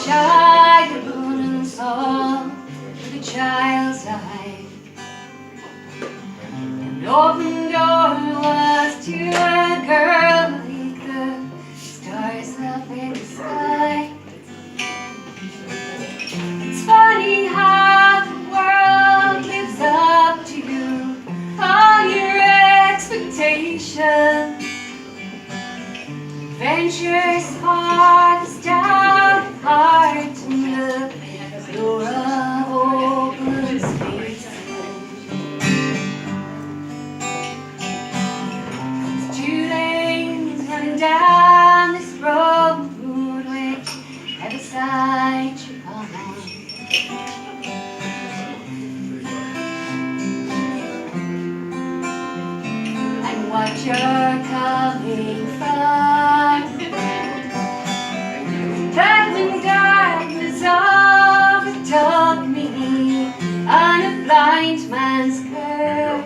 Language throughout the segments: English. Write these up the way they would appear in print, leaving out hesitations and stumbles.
shine the moon and saw the child's eye. An open door was to a girl like the stars up in the sky. It's funny how the world lives up to all your expectations. Adventures farthest down the heart and the door of open space. It's 2 lanes running down this road which every side you come on. And what you're coming from. That when darkness overtook me on a blind man's curve,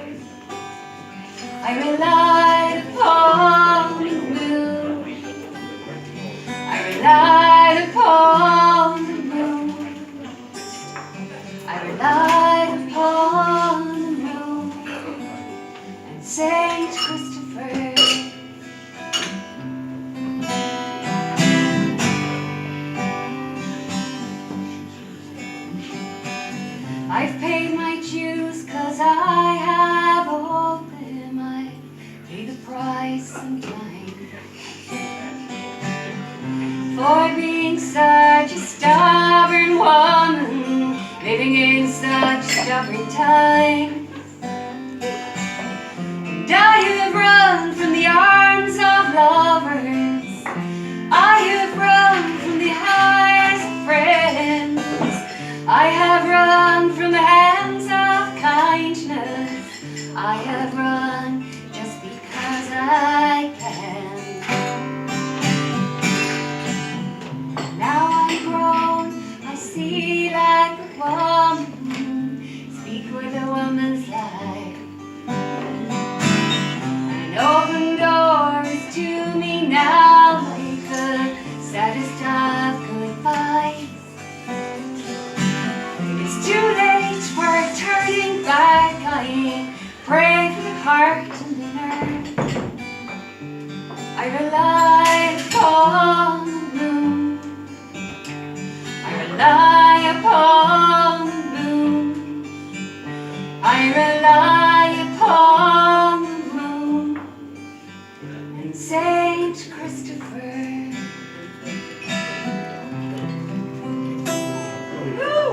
I relied upon the moon. I relied upon the moon. I relied upon the moon and Saint Christopher. I've paid my dues 'cause I have hope in my pay the price sometime for being such a stubborn woman, living in such stubborn times. And I have run from the arms of lovers, I have run from the eyes of friends, I have run from the hands of kindness, I have run just because I can. Now I'm grown, I see like a woman, speak with a woman's life. An open door is to me now like the saddest of goodbyes. It's too late for turning back, I pray for the heart and the nerve. I rely upon the moon. I rely upon the moon. I rely upon the moon and Saint Christopher. Woo!